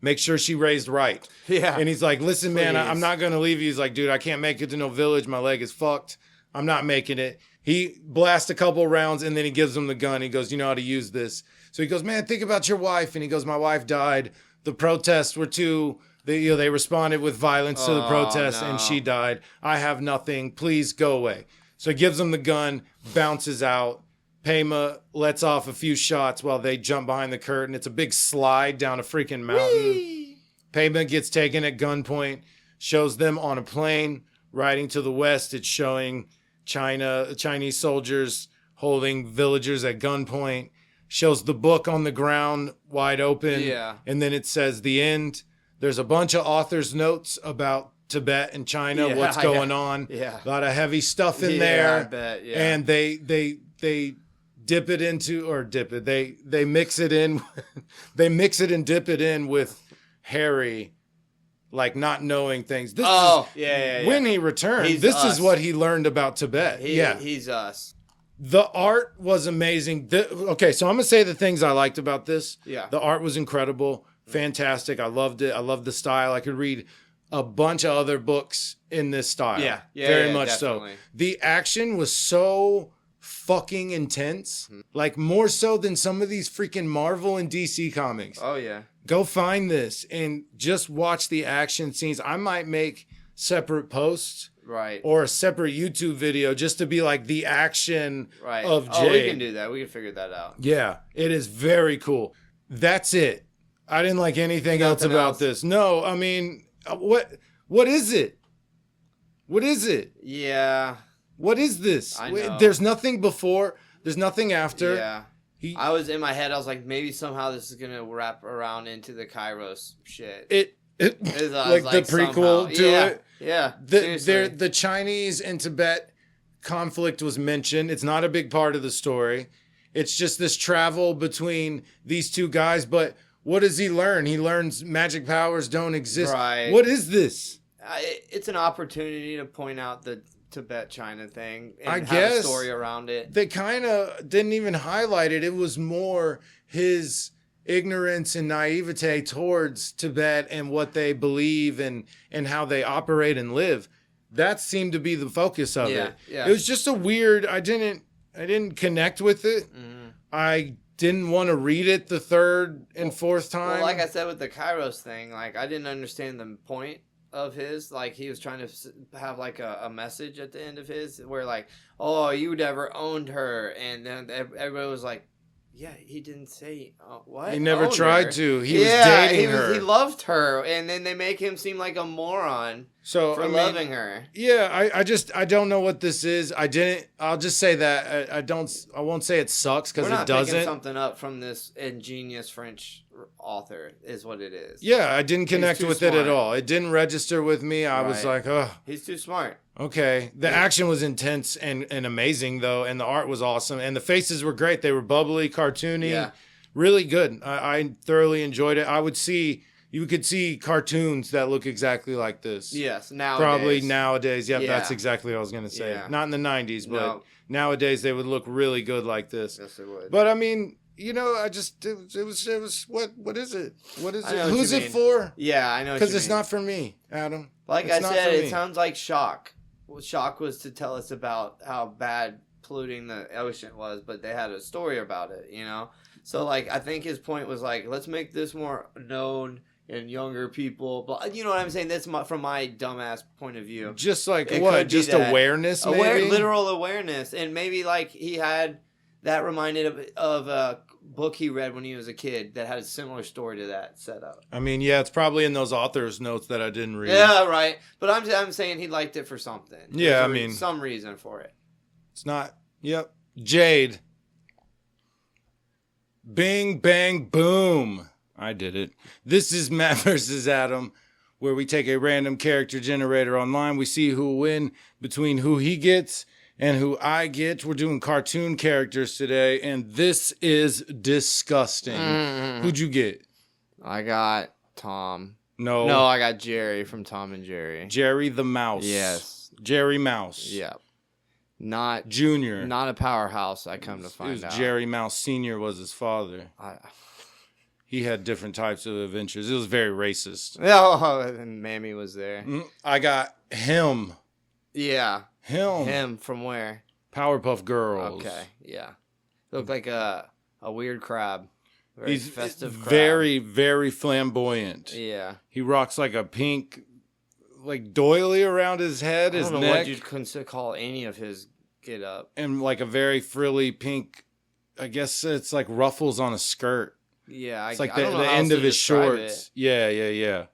Make sure she raised right. Yeah. And he's like, listen, man, I'm not going to leave you. He's like, dude, I can't make it to no village. My leg is fucked. I'm not making it. He blasts a couple rounds and then he gives him the gun. He goes, you know how to use this. So he goes, man, think about your wife. And he goes, my wife died. The protests were they responded with violence to the protests and she died. I have nothing. Please go away. So he gives him the gun, bounces out. Payma lets off a few shots while they jump behind the curtain. It's a big slide down a freaking mountain. Whee! Payma gets taken at gunpoint, shows them on a plane riding to the west. It's showing Chinese soldiers holding villagers at gunpoint. Shows the book on the ground wide open. Yeah. And then it says the end. There's a bunch of author's notes about Tibet and China, what's going on. Yeah. A lot of heavy stuff in there. I bet, yeah. And they dip it into, or dip it. They mix it in. They mix it and dip it in with Harry, like not knowing things. When he returned, this is what he learned about Tibet. He's us. The art was amazing. Okay, so I'm gonna say the things I liked about this. Yeah. The art was incredible, fantastic. I loved it. I loved the style. I could read a bunch of other books in this style. Yeah, very much definitely. so. The action was so fucking intense, like more so than some of these freaking Marvel and DC comics. Oh yeah. Go find this and just watch the action scenes. I might make separate posts, right, or a separate YouTube video just to be like the action of Jade. Oh, we can do that. We can figure that out. Yeah, it is very cool. That's it. I didn't like anything else about this. No, I mean, what is it? What is it? Yeah. What is this? I know. There's nothing before. There's nothing after. Yeah. I was in my head. I was like, maybe somehow this is gonna wrap around into the Kairos shit. Like the prequel somehow. to it. Yeah. The Chinese and Tibet conflict was mentioned. It's not a big part of the story. It's just this travel between these two guys. But what does he learn? He learns magic powers don't exist. Right. What is this? it's an opportunity to point out the Tibet China thing and I have guess a story around it. They kind of didn't even highlight it. It was more his ignorance and naivete towards Tibet and what they believe and how they operate and live. That seemed to be the focus of it. Yeah. It was just a weird. I didn't connect with it. Mm-hmm. I didn't want to read it the third and fourth time. Well, like I said with the Kairos thing, like I didn't understand the point of his. Like he was trying to have like a message at the end of his where like, oh, you never owned her, and then everybody was like, yeah, he didn't say what. He never tried to. He was dating her. He loved her, and then they make him seem like a moron for loving her. Yeah, I don't know what this is. I'll just say that I won't say it sucks because it doesn't. We're not picking something up from this ingenious French author is what it is. Yeah, I didn't connect with it at all. It didn't register with me. I was like, oh. He's too smart. Okay. The action was intense and amazing, though, and the art was awesome, and the faces were great. They were bubbly, cartoony, really good. I thoroughly enjoyed it. You could see cartoons that look exactly like this. Yes, nowadays. Probably nowadays. Yep, that's exactly what I was going to say. Yeah. Not in the 90s, but nowadays they would look really good like this. Yes, they would. But, I mean... it was what is it? What is it? Who's it for? Yeah, I know. Because it's not for me, Adam. Like I said, it sounds like Shock. Well, Shock was to tell us about how bad polluting the ocean was, but they had a story about it, you know? So, like, I think his point was like, let's make this more known in younger people. But you know what I'm saying? That's from my dumbass point of view. Just like what? Just awareness, maybe? Literal awareness. And maybe, like, he had... That reminded of a book he read when he was a kid that had a similar story to that set up. I mean, yeah, it's probably in those author's notes that I didn't read. Yeah, right. But I'm saying he liked it for something. Yeah, some reason for it. It's not. Yep. Jade. Bing, bang, boom. I did it. This is Matt versus Adam, where we take a random character generator online. We see who will win between who he gets and who I get. We're doing cartoon characters today, and this is disgusting. Mm-hmm. Who'd you get? I got Tom. No, I got Jerry from Tom and Jerry. Jerry the Mouse. Yes. Jerry Mouse. Yeah. Not Junior. Not a powerhouse, I come to find out. Jerry Mouse Sr. was his father. He had different types of adventures. It was very racist. Oh, and Mammy was there. I got him. Yeah. Him from where? Powerpuff Girls. Okay, yeah. Looked like a weird crab. He's festive crab. Very, very flamboyant. Yeah. He rocks like a pink, like doily around his head, his neck. I don't know what you'd call any of his get up. And like a very frilly pink, I guess it's like ruffles on a skirt. Yeah. It's like the end of his shorts. Yeah.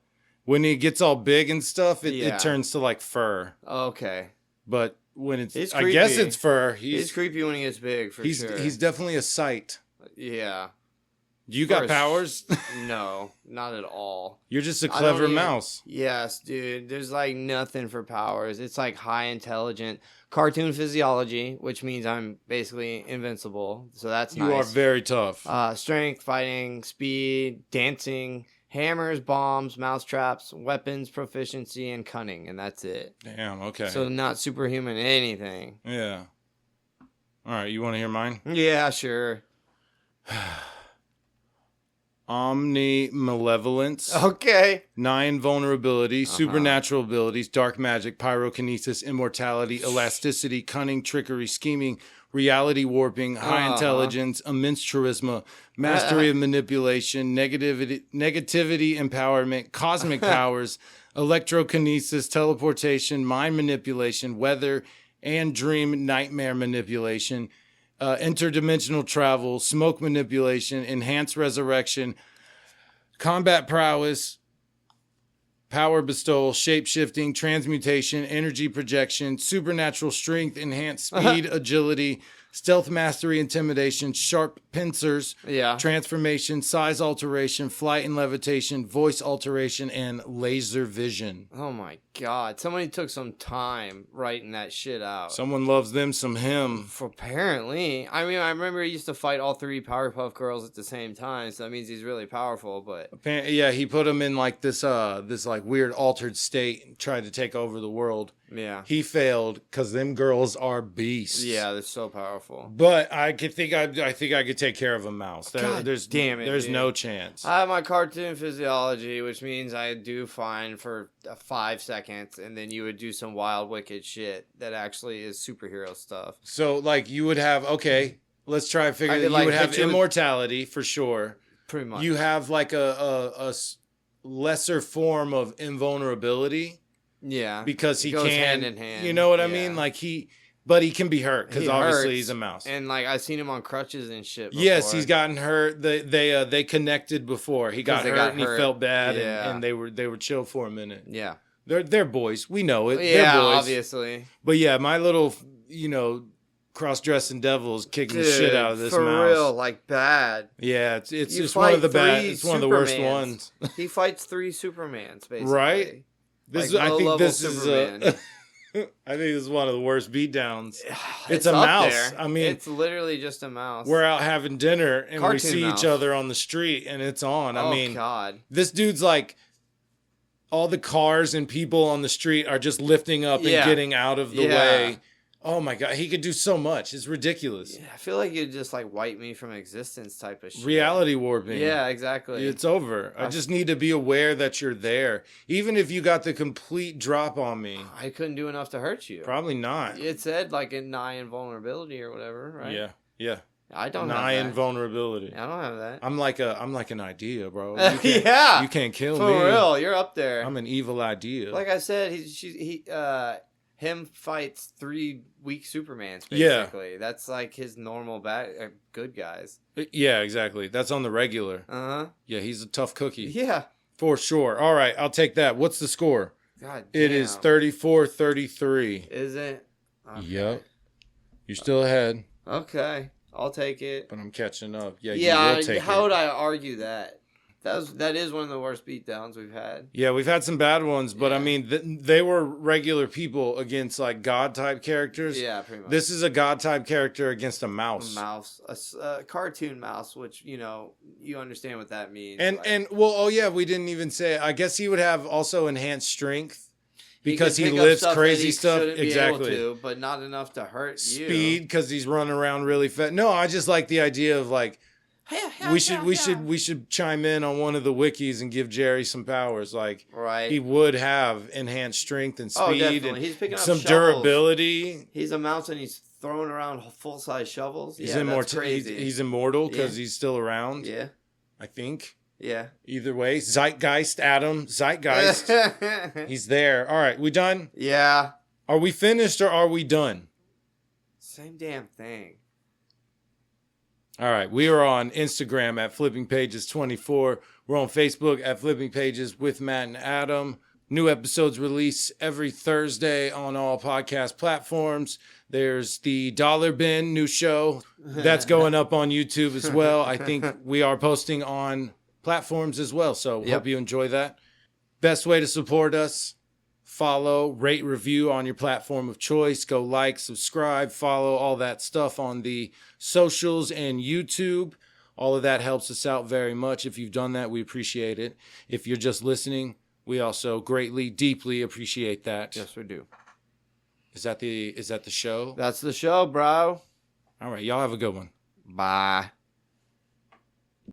When he gets all big and stuff, it turns to like fur. Okay. But when it's I guess it's fur. He's creepy when he gets big, sure. He's definitely a sight. Yeah. You got powers? No, not at all. You're just a clever mouse. Yes, dude. There's like nothing for powers. It's like high intelligent cartoon physiology, which means I'm basically invincible. So that's nice. You are very tough. Strength, fighting, speed, dancing, hammers, bombs, mousetraps, weapons, proficiency, and cunning, and that's it. Damn, okay. So not superhuman anything. Yeah. All right, you want to hear mine? Yeah, sure. Omni-malevolence. Okay. 9 vulnerability, supernatural abilities, dark magic, pyrokinesis, immortality, elasticity, cunning, trickery, scheming, reality warping, high intelligence, immense charisma, mastery of manipulation, negativity, empowerment, cosmic powers, electrokinesis, teleportation, mind manipulation, weather and dream nightmare manipulation, interdimensional travel, smoke manipulation, enhanced resurrection, combat prowess, power bestowal, shape-shifting, transmutation, energy projection, supernatural strength, enhanced speed, agility, stealth, mastery, intimidation, sharp pincers, Yeah. transformation, size alteration, flight and levitation, voice alteration, and laser vision. Oh my god. Somebody took some time writing that shit out. Someone loves them some him. Apparently. I mean, I remember he used to fight all 3 Powerpuff Girls at the same time, so that means he's really powerful, but... Yeah, he put them in like this like weird altered state and tried to take over the world. Yeah. He failed because them girls are beasts. Yeah, they're so powerful. But I think I could take care of a mouse. God There's damn it, There's dude. no chance. I have my cartoon physiology, which means I do fine for 5 seconds, and then you would do some wild, wicked shit that actually is superhero stuff. So, like, you would have, okay, let's try and figure that you would have immortality for sure. Pretty much. You have, like, a lesser form of invulnerability. Yeah. Because he goes can. hand in hand. You know what I mean? Like, but he can be hurt because obviously he's a mouse. And like I've seen him on crutches and shit before. Yes, he's gotten hurt. They connected before. He got hurt and he felt bad, yeah. and they were chill for a minute. Yeah, they're boys. We know it. Yeah, they're boys. Obviously. But yeah, my little cross-dressing devil is kicking the shit out of this mouse. For real, like bad. Yeah, it's just one of the bad. It's one of the worst ones. He fights 3 Supermans, basically. Right. This I think this Superman. is. I think this is one of the worst beatdowns. It's a up mouse. there. I mean, it's literally just a mouse. We're out having dinner and we see mouse. each other on the street and it's on. I mean, God. This dude's like, all the cars and people on the street are just lifting up and getting out of the way. Oh my God, he could do so much. It's ridiculous. Yeah, I feel like you'd just like wipe me from existence type of shit. Reality warping. Yeah, exactly. It's over. I just need to be aware that you're there. Even if you got the complete drop on me. I couldn't do enough to hurt you. Probably not. It said like a nigh invulnerability or whatever, right? Yeah. I don't nigh have that. invulnerability. I don't have that. I'm like an idea, bro. You can't kill me. For real, you're up there. I'm an evil idea. Like I said, him fights 3 weak Supermans, basically. Yeah. That's like his normal good guys. Yeah, exactly. That's on the regular. Uh-huh. Yeah, he's a tough cookie. Yeah. For sure. All right, I'll take that. What's the score? God damn. It is 34-33. Is it? Okay. Yep. You're still ahead. Okay. I'll take it. But I'm catching up. Yeah, you will take how would I argue that? That is one of the worst beatdowns we've had. Yeah, we've had some bad ones, but I mean, they were regular people against like God-type characters. Yeah, pretty much. This is a God-type character against a mouse. A cartoon mouse, which, you understand what that means. We didn't even say, I guess he would have also enhanced strength because he lifts crazy stuff. Exactly. Able to, but not enough to hurt you. Speed, because he's running around really fast. No, I just like the idea of like, we should chime in on one of the wikis and give Jerry some powers. Like, he would have enhanced strength and speed and he's picking up some shovels. Durability. He's a mouse and he's throwing around full-size shovels. He's that's crazy. He's immortal because he's still around. Yeah, I think. Yeah. Either way, Zeitgeist, Zeitgeist. He's there. All right, we done? Yeah. Are we finished or are we done? Same damn thing. All right, we are on Instagram at Flipping Pages 24. We're on Facebook at Flipping Pages with Matt and Adam. New episodes release every Thursday on all podcast platforms. There's the Dollar Bin new show that's going up on YouTube as well. I think we are posting on platforms as well, so hope you enjoy that. Best way to support us: follow, rate, review on your platform of choice. Go like, subscribe, follow, all that stuff on the socials and YouTube. All of that helps us out very much. If you've done that, we appreciate it. If you're just listening, we also greatly, deeply appreciate that. Yes, we do. Is that the show? That's the show, bro. All right, y'all have a good one. Bye.